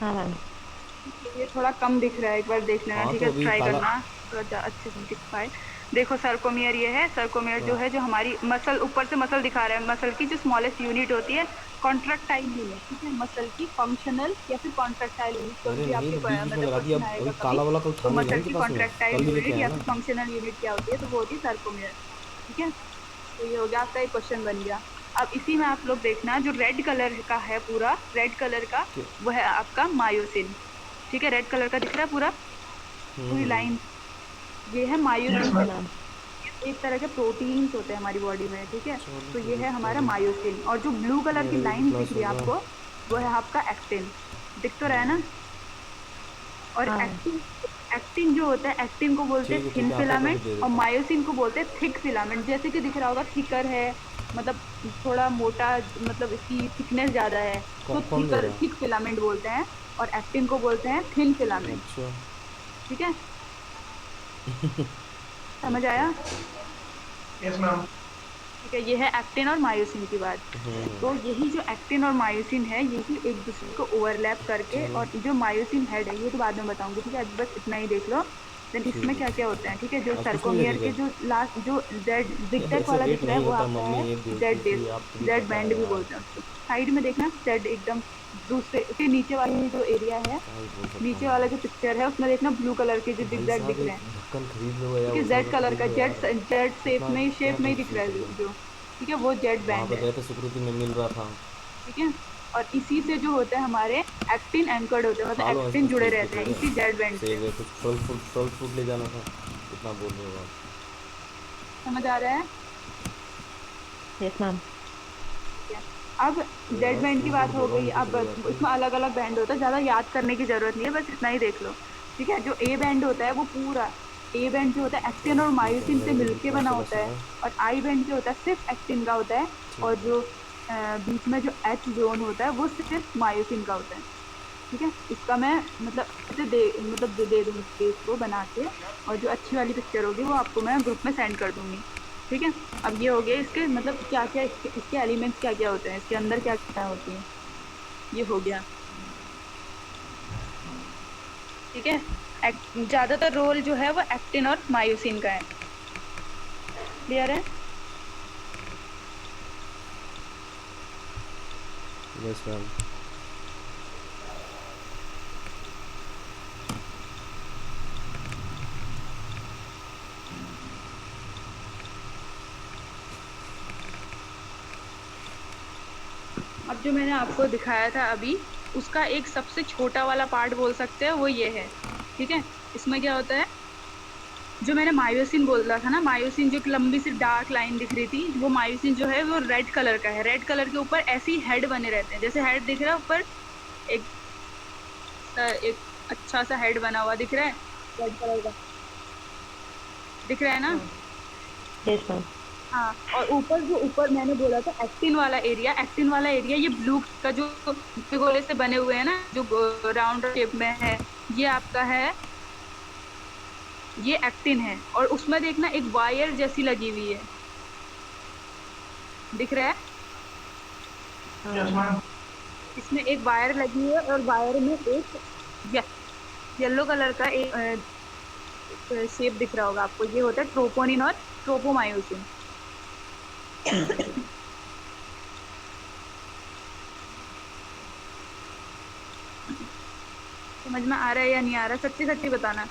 हाँ मैम। ये थोड़ा कम दिख रहा है, एक बार देख लेना, हाँ ठीक तो है, अभी ट्राई काला। करना थोड़ा अच्छे से दिख पाए। देखो सर्कोमियर ये है, सर्कोमियर जो हाँ। है जो हमारी मसल, ऊपर से मसल दिखा रहा है, मसल की जो स्मॉलेस्ट यूनिट होती है, कॉन्ट्रेक्टाइल यूनिट, ठीक है, मसल की फंक्शनल या फिर कॉन्ट्रेक्टाइल यूनिट, कोई अरे भी नहीं आपके तो बीच बीच में मतलब लगा दिया, क्वेश्चन अब आएगा अभी कभी, काला वाला तो तो था नहीं ना मसल इनके की पास में। कॉन्ट्रेक्टाइल कल भी लेके यूनिट आया या ना। फिर फंक्शनल यूनिट क्या होती है, तो वो होती है सर्कोमियर, ठीक है। तो ये हो गया आपका एक क्वेश्चन बन गया। अब इसी में आप लोग देखना, जो रेड कलर का है पूरा, रेड कलर का, कि वो है आपका मायोसिन, ठीक है, रेड कलर का दिख रहा है पूरा, पूरी लाइन, ये है यस मायोसिन मैम। फिलामेंट। एक तरह के प्रोटीन्स होते हैं हमारी बॉडी में, ठीक है। चलो तो फिर ये है देखता हमारा हूँ। मायोसिन, और जो ब्लू कलर की मेरे भी लाइन दिख क्लास रही है होगा। आपको, वो है आपका एक्टिन, दिख तो रहा है ना। और हाँ एक्टिन, एक्टिन जो होता है, एक्टिन को बोलते हैं ठीक थिन है आता तो फिर फिलामेंट, दे और देता हूँ। मायोसिन को बोलते हैं थिक फिलामेंट, जैसे कि दिख रहा होगा थिकर है, मतलब थोड़ा मोटा, मतलब इसकी थिकनेस ज्यादा है, तो कौन दे थिकर, रहा थिक फिलामेंट बोलते हैं। और एक्टिन को बोलते हैं थिन है? फिलामेंट, अच्छा। ठीक है, समझ ओके। आया। Yes ma'am. ठीक है, ये है एक्टिन और मायोसिन की बात। तो हम्म। यही जो एक्टिन और मायोसिन है, यही एक दूसरे को ओवरलैप करके, चलो और जो मायोसिन हेड है ये तो बाद में बताऊंगी, ठीक है, अभी बस इतना ही देख लो। देन ठीक इसमें है क्या क्या ठीक होते हैं, ठीक है, जो है। आप कुछ नहीं सर्कोमियर के लगेगा। जो लास्ट, जो जेड जिग जैग ऐसे वाला वेट दिख रहा है, नहीं वो होता, आपका मम्मी है ये देती जेड इसलिए डिस्क, आपको भी जेड पता है बैंड भी यार। बोलते हैं उसको। साइड में देखना, जेड एकदम दूसरे के नीचे वाली जो एरिया है, क्या ही बोल सकता नीचे हूँ वाला मैं। जो पिक्चर है उसमें देखना, ब्लू कलर के जो तो जिग भाई जैग साहब दिख रहे एक हैं, ढक्कन खरीद लो या ठीक है, उषा जेड का कलर खरीद का, लो जेड, यार। जेड शेप इतना में, क्या शेप में ही दिख रहा कंफ्यूज हो है गया। जो, ठीक है, वो जेड वहां बैंड पे है, गए थे सुकृति में मिल रहा था। ठीक है। और इसी से जो होते हैं हमारे एक्टिन एंकर्ड होते हैं, मतलब खा लो ऐसे एक्टिन कुछ जुड़े खरीद के रहते हैं ठीक है। इसी जेड बैंड से। सेब है कुछ फल फ्रूट ले जाना था। इतना बोल रहे हो आप। समझ आ रहा है, यस मैम। ठीक है। अब तो जेड यार बैंड की फ्रूट वूट बात हो बोलो गई, लेके अब चले जाते हैं। इसमें अलग अलग बैंड होता है, ज्यादा याद करने की जरूरत नहीं है, बस इतना ही देख लो, ठीक है। जो ए बैंड होता है वो पूरा, ए बैंड जो होता है एक्टिन चलो और ठीक है मायोसिन से मेरे भी मिलके क्लास बना वाला होता है। सुनो। और आई बैंड जो होता है सिर्फ एक्टिन का होता है। और ठीक है। जो बीच में जो एच जोन होता है वो सिर्फ मायोसिन का होता है, ठीक है। इसका मैं मतलब ऐसे दे, मतलब दे दूंगी इसको बना के, और जो अच्छी वाली पिक्चर होगी वो आपको मैं ग्रुप में सेंड कर दूंगी, ठीक है। अब ये हो गया इसके मतलब क्या क्या, इसके एलिमेंट्स क्या क्या होते हैं, इसके अंदर क्या क्या होती है, ये हो गया, ठीक है। ज्यादातर रोल जो है वो एक्टिन और मायोसिन का है, क्लियर है। Yes ma'am. अब जो मैंने आपको दिखाया था अभी, उसका एक सबसे छोटा वाला पार्ट बोल सकते हैं, वो ये है, ठीक है। इसमें क्या होता है, जो मैंने मायोसिन बोल रहा था ना, मायोसिन जो एक लंबी सी डार्क लाइन दिख रही थी, वो मायोसिन जो है वो रेड कलर का है, रेड कलर के ऊपर ऐसे ही हेड बने रहते हैं, जैसे हेड दिख रहा है ऊपर, एक एक अच्छा सा हेड बना हुआ दिख रहा है, रेड कलर का, दिख रहा है ना। हाँ। Yes ma'am. हाँ, और ऊपर जो, ऊपर मैंने बोला था एक्टिन वाला एरिया, एक्टिन वाला एरिया ये ब्लू का जो गोले से बने हुए हैं ना, जो राउंड शेप में है, ये आपका है, ये एक्टिन है। और उसमें देखना एक वायर जैसी लगी हुई है, दिख रहा है, यस मैम। इसमें एक वायर लगी है, और वायर में एक येलो कलर का एक शेप दिख रहा होगा आपको, ये होता है ट्रोपोनिन और ट्रोपोमायोसिन। समझ में आ रहा है या नहीं आ रहा, सच्ची सच्ची बताना,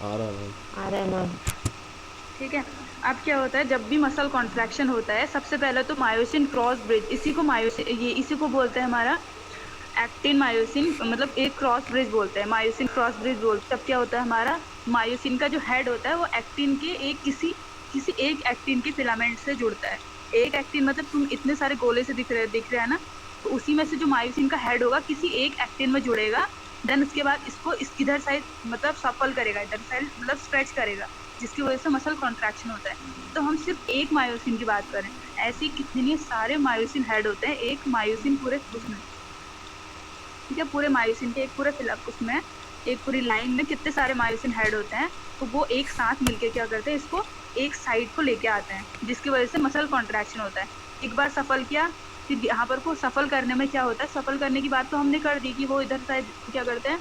आ रहा है मैम। आ रहा है मैम। ठीक है। अब क्या होता है, जब भी मसल कॉन्ट्रैक्शन होता है, सबसे पहले तो मायोसिन क्रॉस ब्रिज, इसी को मायोसिन, ये इसी को बोलते हैं हमारा एक्टिन मायोसिन, मतलब एक क्रॉस ब्रिज बोलते हैं, मायोसिन क्रॉस ब्रिज बोलते हैं। तब क्या होता है, हमारा मायोसिन का जो हेड होता है वो एक्टिन के एक किसी किसी एक एक्टिन के फिलामेंट से जुड़ता है। एक एक्टिन मतलब तुम इतने सारे गोले से दिख रहे हैं ना, तो उसी में से जो मायोसिन का हेड होगा किसी एक एक्टिन में जुड़ेगा। देन उसके बाद इसको इस इधर साइड मतलब सफल करेगा, इधर साइड मतलब स्ट्रेच करेगा, जिसकी वजह से मसल कॉन्ट्रैक्शन होता है। तो हम सिर्फ एक मायोसिन की बात करें, ऐसे कितने सारे मायोसिन हेड होते हैं एक मायोसिन पूरे उसमें, ठीक है, पूरे मायोसिन के एक पूरे फिलअप उसमें, एक पूरी लाइन में कितने सारे मायोसिन हेड होते हैं। तो वो एक साथ मिलके क्या करते हैं, इसको एक साइड को लेके आते हैं, जिसकी वजह से मसल कॉन्ट्रैक्शन होता है। एक बार सफल किया, फिर यहाँ पर को सफल करने में क्या होता है, सफल करने की बात तो हमने कर दी कि वो इधर साइड क्या करते हैं,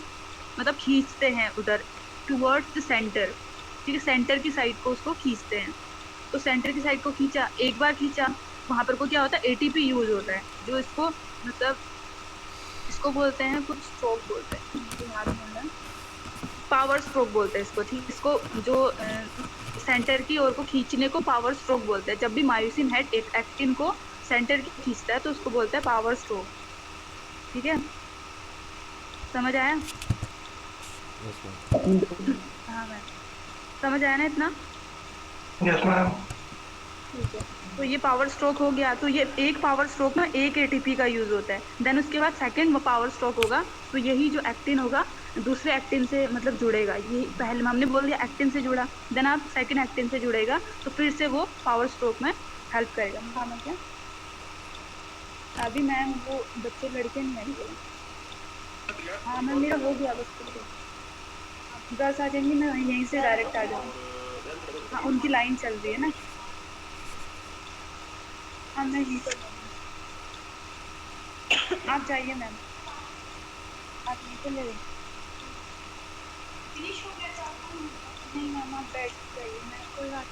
मतलब खींचते हैं उधर टुवर्ड्स द सेंटर। ठीक है, सेंटर की साइड को उसको खींचते हैं। तो सेंटर की साइड को खींचा, एक बार खींचा, वहां पर को क्या होता है, एटीपी यूज होता है, जो इसको मतलब इसको बोलते हैं, कुछ स्ट्रोक बोलते हैं, मुझे याद नहीं आ रहा, पावर स्ट्रोक बोलते हैं इसको। ठीक, इसको जो सेंटर की ओर को खींचने को पावर स्ट्रोक बोलते हैं। जब भी मायोसिन हेड एक्टिन को सेंटर की खींचता है तो उसको बोलते हैं पावर स्ट्रोक। ठीक है, समझ आया? Yes ma'am. हाँ मैम, समझ आया ना इतना? Yes ma'am. ठीक है, तो ये पावर स्ट्रोक हो गया। तो ये एक पावर स्ट्रोक में एक एटीपी का यूज होता है। देन उसके बाद सेकंड पावर स्ट्रोक होगा, तो यही जो एक्टिन होगा दूसरे एक्टिन से मतलब जुड़ेगा। ये पहले हमने बोल दिया एक्टिन से जुड़ा, देन आप सेकंड एक्टिन से जुड़ेगा, तो फिर से वो पावर स्ट्रोक में हेल्प करेगा। हाँ मैं क्या अभी मैम वो बच्चे लड़के नहीं आएंगे। हाँ मैम मेरा हो गया बस, 10 आ जाएंगी, मैं यहीं से डायरेक्ट आ जाऊँगी। हाँ उनकी लाइन चल रही है ना। हाँ मैं यहीं पर हूँ। आप जाइए मैम, आप यहीं पर ले फिनिश हो गया। नहीं मैम आप बैठ जाइए, मैं कोई बात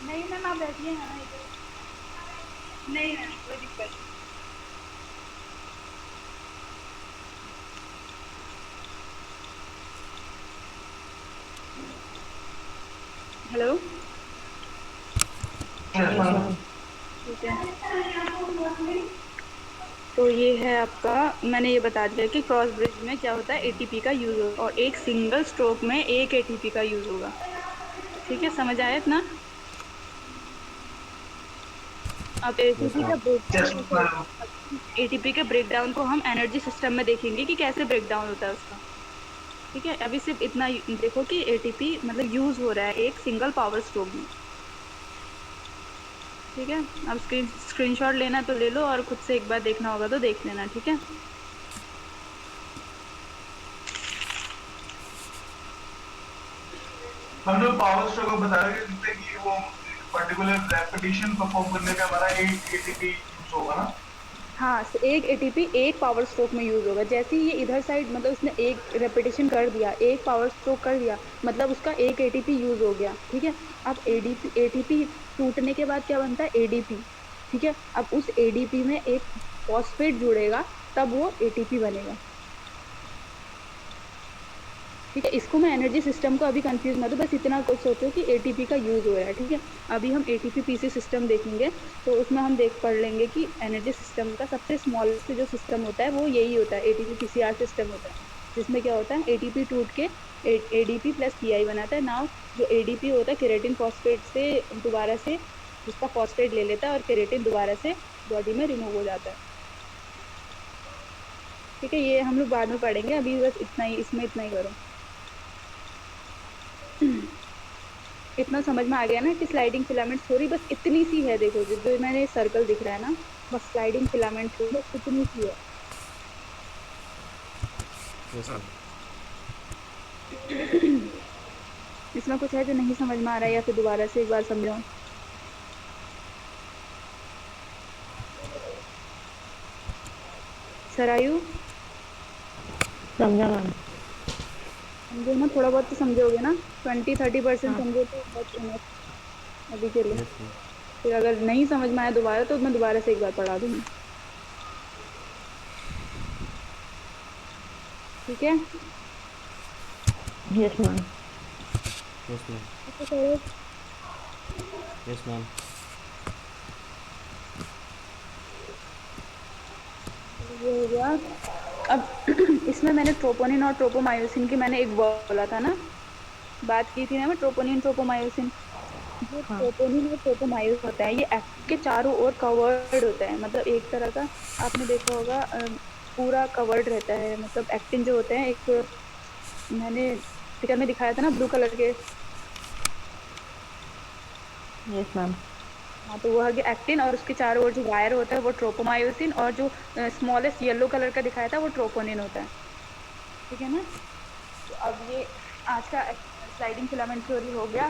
नहीं मैम, आप बैठिए है ना इधर। नहीं मैम कोई दिक्कत नहीं। Hello, yes ma'am. ठीक है, तो ये है आपका, मैंने ये बता दिया कि क्रॉस ब्रिज में क्या होता है, एटीपी का यूज होगा और एक सिंगल स्ट्रोक में एक एटीपी का यूज होगा। ठीक है, समझ आया इतना? अब यस एटीपी का ma'am. Yes breakdown, ma'am. ATP के ब्रेकडाउन को हम एनर्जी सिस्टम में देखेंगे कि कैसे ब्रेकडाउन होता है उसका। ठीक है, अभी सिर्फ इतना देखो कि एटीपी मतलब यूज हो रहा है एक सिंगल पावर स्ट्रोक में। ठीक है, अब स्क्रीनशॉट लेना तो ले लो और खुद से एक बार देखना होगा तो देख लेना। ठीक है, हम जो पावर स्ट्रोक बता रहे हैं जिससे कि वो पर्टिकुलर रेपिटेशन परफॉर्म करने पे हमारा एक एटीपी यूज होगा ना। हाँ एक एटीपी एक पावर स्ट्रोक में यूज होगा। जैसे ही ये इधर साइड मतलब उसने एक रेपिटेशन कर दिया, एक पावर स्ट्रोक कर दिया, मतलब उसका एक एटीपी यूज हो गया। ठीक है, अब एटीपी टूटने के बाद क्या बनता है, एडीपी। ठीक है, अब उस एडीपी में एक फॉस्फेट जुड़ेगा, तब वो एटीपी बनेगा। ठीक है, इसको मैं एनर्जी सिस्टम को अभी कंफ्यूज ना, तो बस इतना कुछ सोचो कि एटीपी का यूज हो रहा है। ठीक है, अभी हम एटीपी पीसी सिस्टम देखेंगे, तो उसमें हम देख पढ़ लेंगे कि एनर्जी सिस्टम का सबसे स्मॉलेस्ट जो सिस्टम होता है वो यही होता है, एटीपी पीसीआर सिस्टम होता है, जिसमें क्या होता है, एटीपी टूट के एडीपी प्लस पीआई बनाता है। नाउ जो एडीपी होता है केरेटिन फॉस्फेट से दोबारा से उसका फॉस्फेट ले लेता है और केरेटिन दोबारा से बॉडी में रिमूव हो जाता है। ठीक है, ये हम लोग बाद में पढ़ेंगे, अभी बस इतना ही, इसमें इतना ही करो। इतना समझ में आ गया ना कि स्लाइडिंग फिलामेंट थ्योरी बस इतनी सी है। देखो जो मैंने सर्कल दिख रहा है ना, बस स्लाइडिंग फिलामेंट थ्योरी बस इतनी सी है। Yes ma'am. इसमें कुछ है जो नहीं समझ में आ रहा है या फिर दोबारा से एक बार समझाऊं? सरायु समझा मैम। समझो ना, थोड़ा बहुत तो समझोगे ना, 20-30% हाँ समझो तो बहुत enough अभी के लिए। Yes ma'am. फिर अगर नहीं समझ में आया दोबारा तो मैं दोबारा से एक बार पढ़ा दूंगी। ठीक है, यस मैम। Yes ma'am. तो करो। Yes ma'am. ये हो गया। अब इसमें मैंने ट्रोपोनिन और ट्रोपोमायोसिन की मैंने एक बोला था ना, बात की थी ना मैं, ट्रोपोनिन ट्रोपोमायोसिन। जो हाँ ट्रोपोनिन और ट्रोपोमायोसिन होता है ये एक्ट के चारों ओर कवर्ड होता है, मतलब एक तरह का आपने देखा होगा पूरा कवर्ड रहता है। मतलब एक्टिन जो होते हैं, एक मैंने पिक्चर में दिखाया था ना ब्लू कलर के। Yes ma'am. हाँ, तो वह एक्टिन और उसके चारों ओर जो वायर होता है वो ट्रोपोमायोसिन, और जो स्मॉलेस्ट येलो कलर का दिखाया था वो ट्रोपोनिन होता है। ठीक है ना, तो अब ये आज का स्लाइडिंग फिलामेंट थ्योरी हो गया।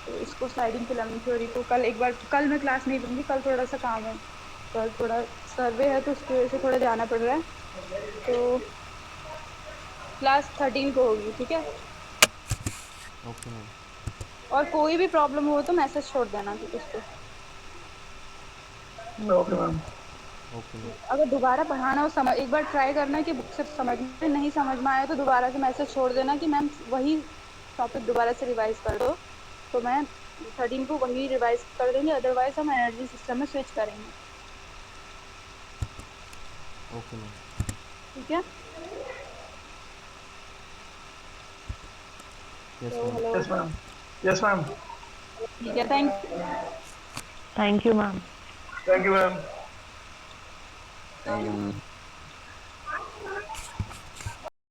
तो इसको स्लाइडिंग फिलामेंट थ्योरी को कल एक बार, कल मैं क्लास नहीं दूंगी, कल थोड़ा सा काम है। पर थोड़ा सर्वे है तो उसकी वजह से थोड़ा जाना पड़ रहा है। तो क्लास 13 को होगी, ठीक है। Okay ma'am. और कोई भी प्रॉब्लम हो तो मैसेज छोड़ देना उस पे। Okay ma'am. Okay ma'am. अगर दोबारा पढ़ाना हो समझ, एक बार ट्राई करना कि बुक से समझ में नहीं समझ में आया तो दोबारा से मैसेज छोड़ देना कि मैम वही टॉपिक दोबारा से रिवाइज कर दो, तो मैं 13 को वही रिवाइज कर देंगे, अदरवाइज हम एनर्जी सिस्टम में स्विच करेंगे, ओके मैम। ठीक है। यस तो ma'am. Hello, yes ma'am. Yes ma'am. ठीक है, thank thank you ma'am. Thank you ma'am. Thank you ma'am.